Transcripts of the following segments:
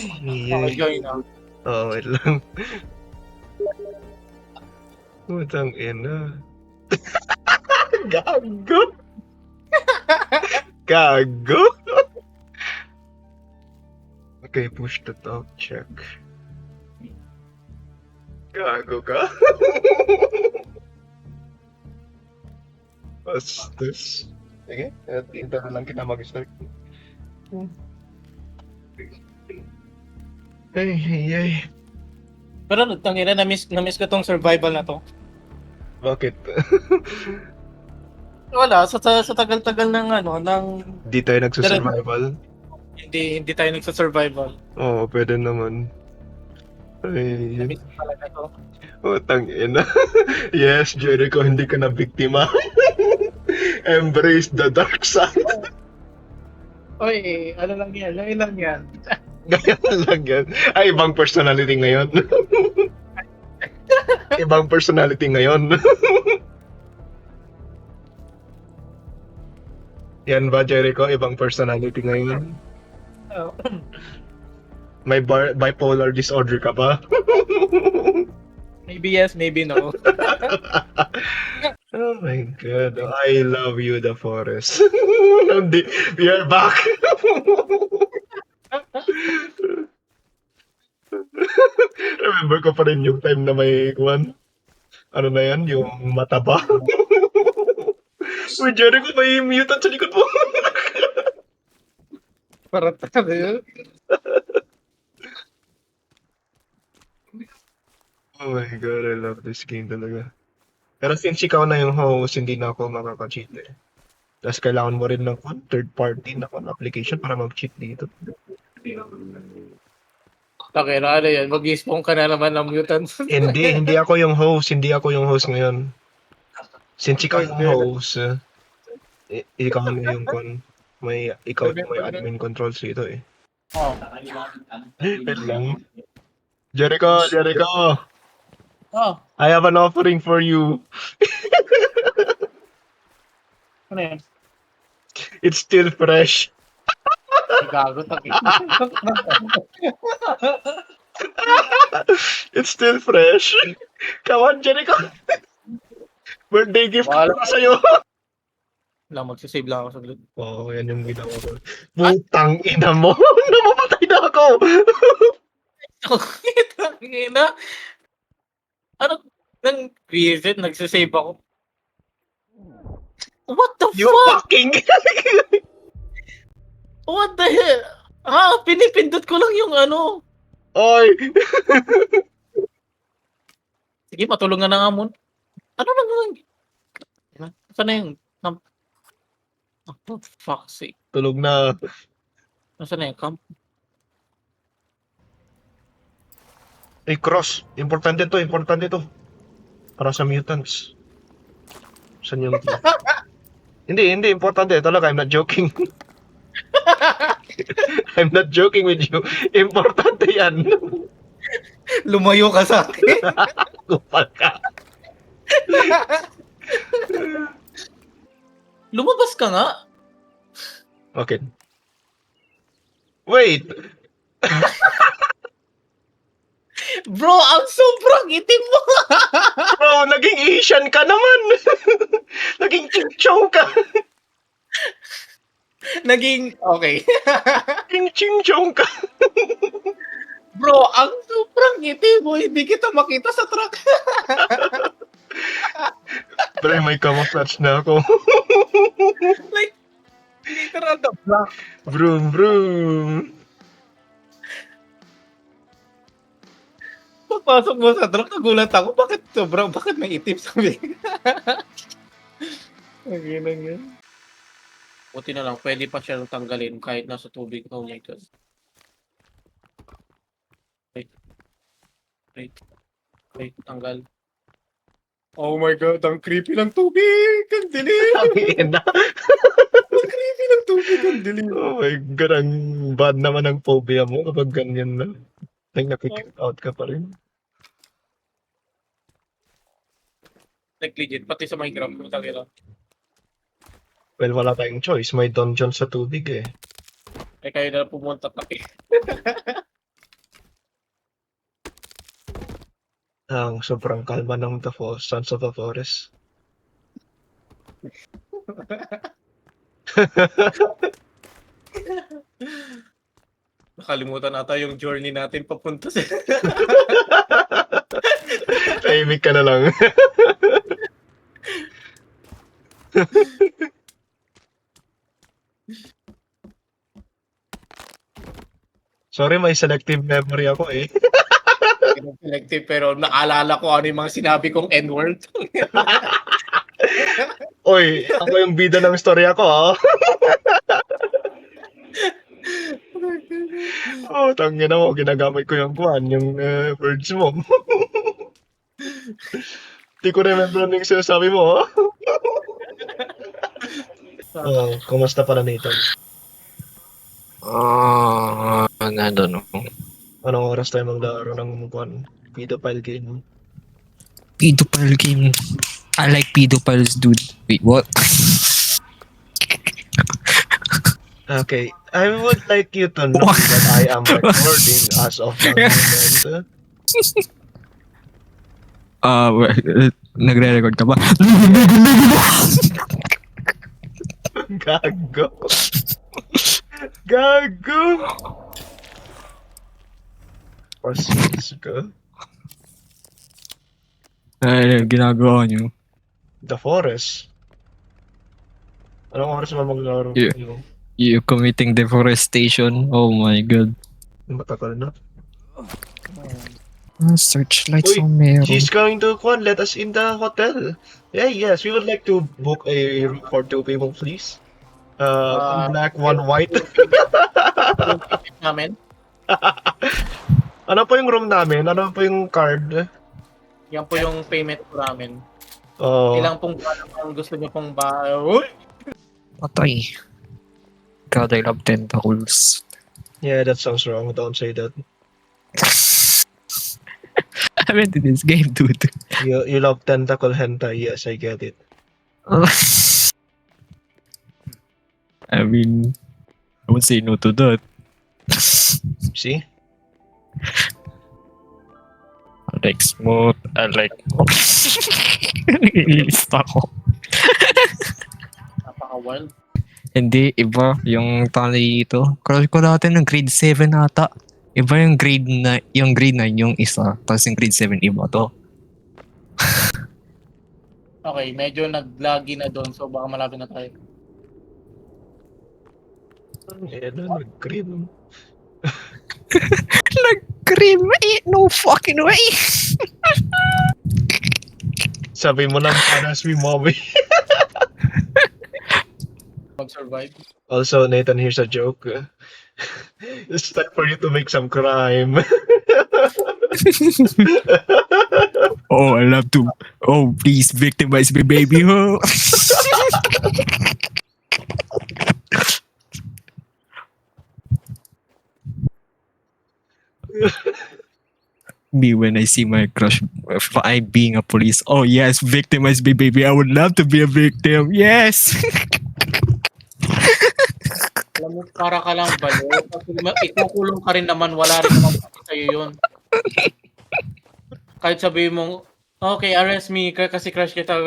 Okay, Yay. join na. Oo, wait lang. Putang ina. Gago! Gago! Okay, push to talk, check. Gago ka? Bastos. Sige, hinta na lang kita mag-start. Ay, ay, ay. Pero tangina, na-miss ko tong survival na to. Bakit? Wala, sa tagal-tagal ng Di tayo nagsusurvival? hindi tayo nagsa-survival. Oo, pwede naman. Ay, Na-miss ko talaga to. putang ina. Yes, Jericho, hindi ka na biktima. Embrace the dark side. Oy, ano lang yan? Ano lang yan? Ganyan lang yan. Ay, ibang personality ngayon. Ibang personality ngayon. Yan ba, Jericho? Ibang personality ngayon? Oh, May bipolar disorder ka ba? maybe yes, maybe no. Oh my god, I love you, the forest. We are back. Remember ko pa rin yung time na may kwan. Ano na yan? Yung mataba. Uy, Jericho, may mutant sa likod mo. Para tayo. Oh my god, I love this game talaga. Pero since ikaw na yung host, hindi na ako makaka-cheat eh. Tapos kailangan mo rin ng third party na application para mag-cheat dito. Okay, ano yan? Mag-spawn ka na naman ng mutants. Hindi ako yung host. Hindi ako yung host ngayon. Since ikaw yung host, ikaw na yung ikaw yung may admin controls dito eh. Oh. Wait lang. Jericho! Oh, I have an offering for you. ano yan? It's still fresh. Gago, taki. It's still fresh. Come on, Jericho. Birthday gift Wala. para sa'yo. Lang, magsisave lang ako saglit. Oo, yan yung ginawa ko. Putang ina mo. Namamatay na ako. Tangina. Ano? Nang visit, nagsisave ako. What the You fuck? fucking... What the hell? Pinipindot ko lang yung ano. Oy. Sige, matulungan na nga muna. Ano na lang? Saan na yung... Oh, for fuck's sake. Tulog na. Nasaan na yung camp? Ay, cross. Importante to. Para sa mutants. Saan yung... Hindi. Importante. Talaga, I'm not joking. I'm not joking with you. Importante yan. Lumayo ka sa akin. Kupal ka. Lumabas ka nga. Okay. Wait. Bro, ang sobrang itim mo. Bro, naging Asian ka naman. Naging ching-chong ka. Okay. Naging ching-chong ka. Bro, ang sobrang itim mo. Hindi kita makita sa truck. Pre, may camouflage na ako. Like, literal the black. Vroom. Pagpasok mo sa truck, nagulat ako. Bakit may itim sabi? Ang yun. Buti na lang, pwede pa siya tanggalin kahit nasa tubig. Oh my God. Wait, tanggal. Oh my God, ang creepy ng tubig! Ang dilim! Ang ina. Ang creepy ng tubig, ang dilim! Oh my God, ang bad naman ang phobia mo kapag ganyan na. Like, nakikip out ka pa rin. Like legit, pati sa Minecraft, putang ina. Well, wala tayong choice. May dungeon sa tubig eh. Eh kayo na pumunta taki. Ang sobrang kalma ng Sons of the Forest. Nakalimutan ata yung journey natin papunta sa... Tahimik ka na lang. Sorry, may selective memory ako eh. Selective, pero naalala ko ano yung mga sinabi kong N-word. Oy, ako yung bida ng storya ko ah. Oh, tangina mo, ginagamit ko yung yung words mo. Di ko remember ano yung sinasabi mo. Oh, kumusta pala Nathan? I don't know. Anong oras tayo maglaro ng pedophile game? Pedophile game. I like pedophiles, dude. Wait, what? Okay, I would like you to know that I am recording as of the moment. Nagre-record ka ba? Gago. Gago. Pasis ka. Ay, ginagawa niyo. The Forest. Anong oras ba maglaro Yeah. kayo? You committing deforestation? Oh my god. Matagal na. Searchlights Uy, on meron. She's going to let us in the hotel. Yeah, yes, we would like to book a room for 2 people, please. One black, one white. Yung ticket namin, Ano po yung room namin? Ano po yung card? yan po yung payment po namin. Oh, Ilang pong ba ang gusto niyo pong ba? Uy! Patay. God, I love tentacles. yeah, that sounds wrong. Don't say that. I went to this game, dude. You love tentacle hentai. Yes, I get it. I mean, I would say no to that. See? I like smooth. I like... Nililista ko. Napaka-wild. Hindi, iba yung tali ito. Crush ko dati ng grade 7 ata. Iba yung grade 9, yung isa. Tapos yung grade 7 iba to. Okay, medyo nag-laggy na doon, so baka malapit na tayo. Yeah, nag-green. Nag-cream eh! No fucking way! Sabi mo lang, panas me, mommy. Mag-survive. Also, Nathan, here's a joke. It's time for you to make some crime. Oh, I love to. Oh, please victimize me, baby. Oh. Me when I see my crush, if I being a police. Oh yes, victimize me, baby. I would love to be a victim. Yes. Alam mo, para ka lang balo. Kasi ikukulong ka rin naman, wala rin naman pake sa'yo yun. Kahit sabihin mong, okay, arrest me kasi crush kita,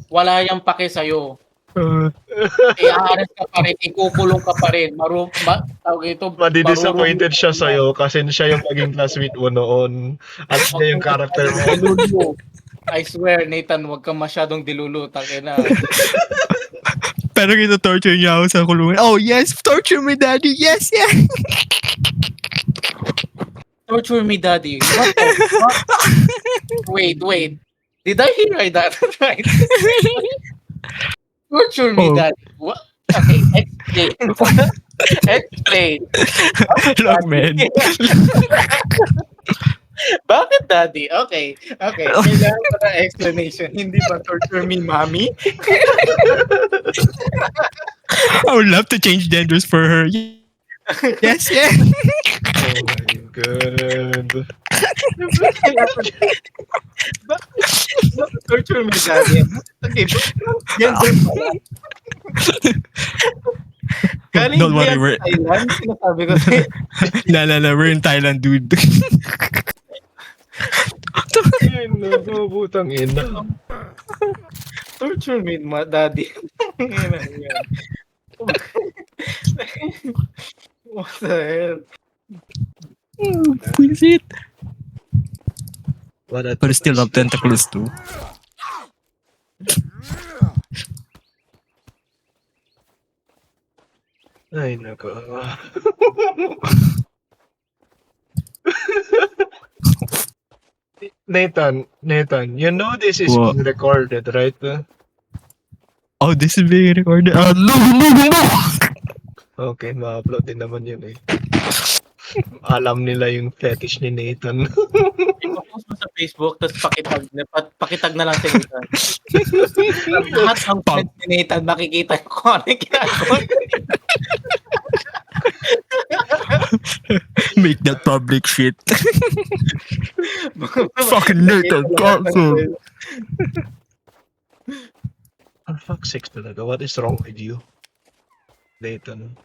wala yung pake sa'yo. I-arrest ka pa rin, ikukulong ka pa rin. Madi-disappointed siya sa'yo kasi siya yung naging classmate mo noon. At siya yung character mo. Dilulu. I swear, Nathan, wag kang masyadong dilulu. Takina. Pero torture niya ako sa kulungan. Oh yes, torture me, daddy. Yes, yeah. Torture me, daddy. What the fuck? Wait. Did I hear that right? Torture me, Oh. daddy. What? Okay, explain. Explain. Look, man. Bakit, daddy? Okay. Kailangan ko ng explanation. Hindi ba torture me, mommy? I would love to change genders for her. Yes, yeah. Oh my god. Bakit torture me, daddy? Okay, gender pala. Galing Don't worry, ba yan sa Thailand? Sinasabi ko sa'yo. No, we're in Thailand, dude. Nakabutang ina. Torture me, daddy. Yan. What the hell? Visit. What a But still have tentacles too. Ay, nako. Nathan, you know this is What? being recorded, right? Oh, this is being recorded. No! Okay, ma-upload din naman yun eh. Alam nila yung fetish ni Nathan. I-post mo sa Facebook, tapos pakitag na lang sa Nathan. Lahat ng friends ni Nathan, makikita ko ano yung ginagawa. Make that public shit. Fucking Nathan, cancel. For fuck's sake talaga, what is wrong with you? Nathan.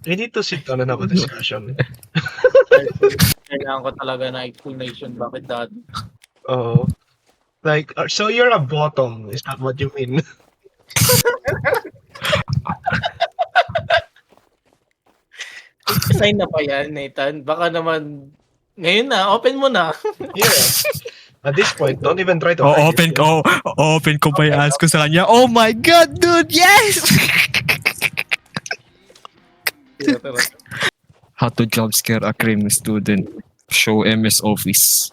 We need to sit down and have a discussion. Kailangan ko talaga na explanation bakit dati. Oo. Like, so you're a bottom, is that what you mean? Sign na ba yan, Nathan? Baka naman, ngayon na, open mo na. Yeah. At this point, don't even try to Oh, hide open it. ko. Open ko pa yung ask ko sa kanya. Oh my God, dude, yes! How to job scare a crime student. Show MS Office.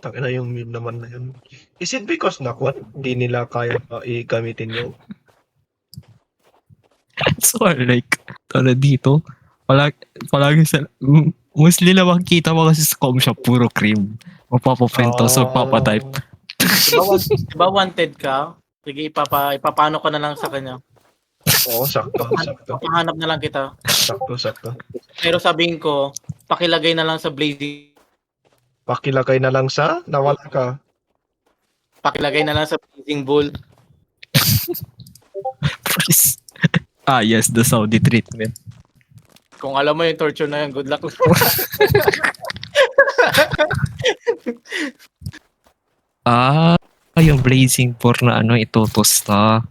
Tangina yung meme naman na yun. Is it because hindi nila kaya i-gamitin yung So, like, tala dito, palagi sa, mostly na makikita mo kasi sa com shop, puro cream. Mapapapento, so papatype. Diba wanted ka? Sige, ipapano ko na lang sa kanya. Oo, sakto. Papahanap na lang kita. Sakto. Pero sabihin ko, pakilagay na lang sa blazing. Pakilagay na lang sa nawala ka. Pakilagay na lang sa blazing bull. Please. Ah, yes, the Saudi treatment. Kung alam mo yung torture na yun, good luck. Yung blazing pour na itutosta.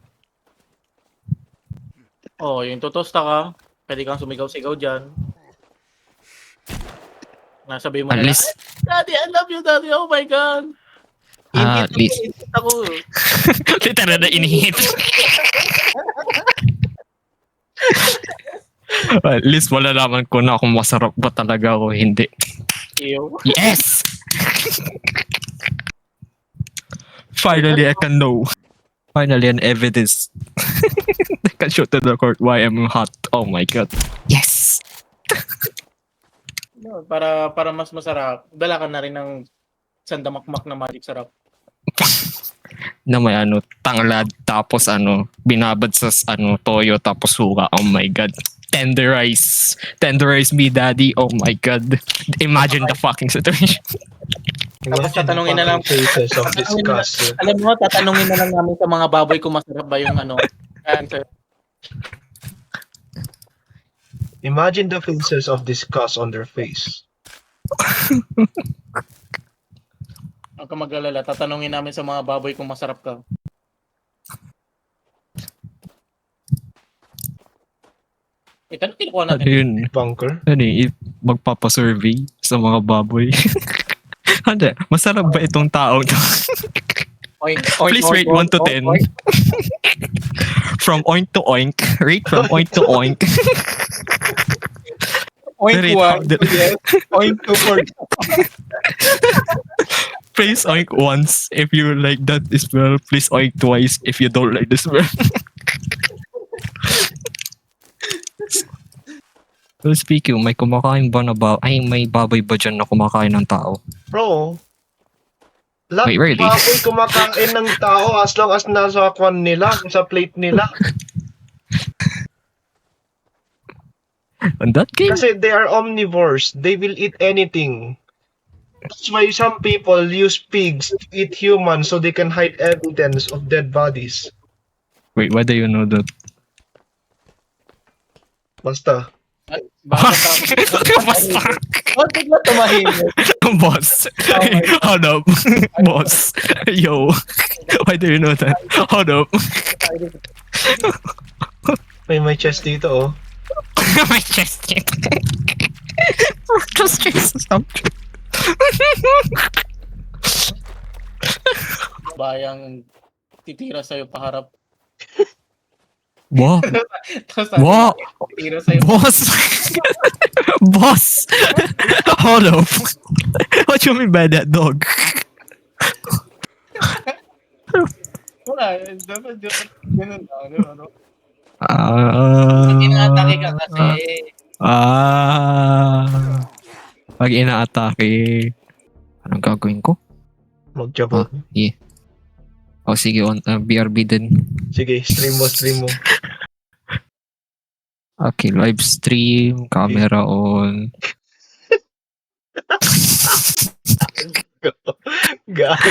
Oh, yung tutosta ka, pwede kang sumigaw-sigaw dyan. Nasabi mo At na least, Daddy, I love you, Daddy. Oh my God. at least. Inhit ako. Literal na inihit. At least malalaman ko na kung masarap ba talaga o hindi. Ew. Yes! Finally, I can know. Finally, an evidence. I can show to the court why I'm hot. Oh my God. Yes! No, para mas masarap, dala ka na rin ng sandamakmak na magic sarap. Na may tanglad, tapos binabad sa toyo, tapos suka. Oh my God. Tenderize. Tenderize me, daddy. Oh my God. Imagine the fucking situation. Tapos tatanungin na lang. Cases of disgust. Alam mo, tatanungin na lang namin sa mga baboy kung masarap ba yung answer. Imagine the faces of disgust on their face. Huwag ka mag-alala, tatanungin namin sa mga baboy kung masarap ka. Ito na kinukuha Ano natin. yun? Bunker. Magpapasurvey sa mga baboy. Hindi, masarap ba itong tao to? Oink, Please rate 1 to 10. From oink to oink. Rate from oink to oink. Oink Rate 1, yes. Oink 2 for Please oink once if you like that smell. Please oink twice if you don't like the smell. Well, speaking, may kumakain ba na may baboy ba dyan na kumakain ng tao? Bro, lahat Wait, really? baboy kumakain ng tao as long as nasa kwan nila, sa plate nila. On that game? Kasi they are omnivores. They will eat anything. That's why some people use pigs to eat humans so they can hide evidence of dead bodies. Wait, why do you know that? Basta. Basta. Ba't bigla tumahimik? Boss. Hold up. Boss. Yo. Why do you know that? Hold up. May chest dito, oh. My chest. Just something. Bayang titira sa'yo paharap. Wow. Tapos Wow. titira sa'yo. Boss. Boss. Hold up. What you mean by that, dog? Wala, dapat ganun lang. Ano? Inaatake ka kasi. Pag inaatake, anong gagawin ko? Mag-jabo. Yeah. O sige, BRB din. Sige, stream mo. Okay, live stream, camera on. Gago.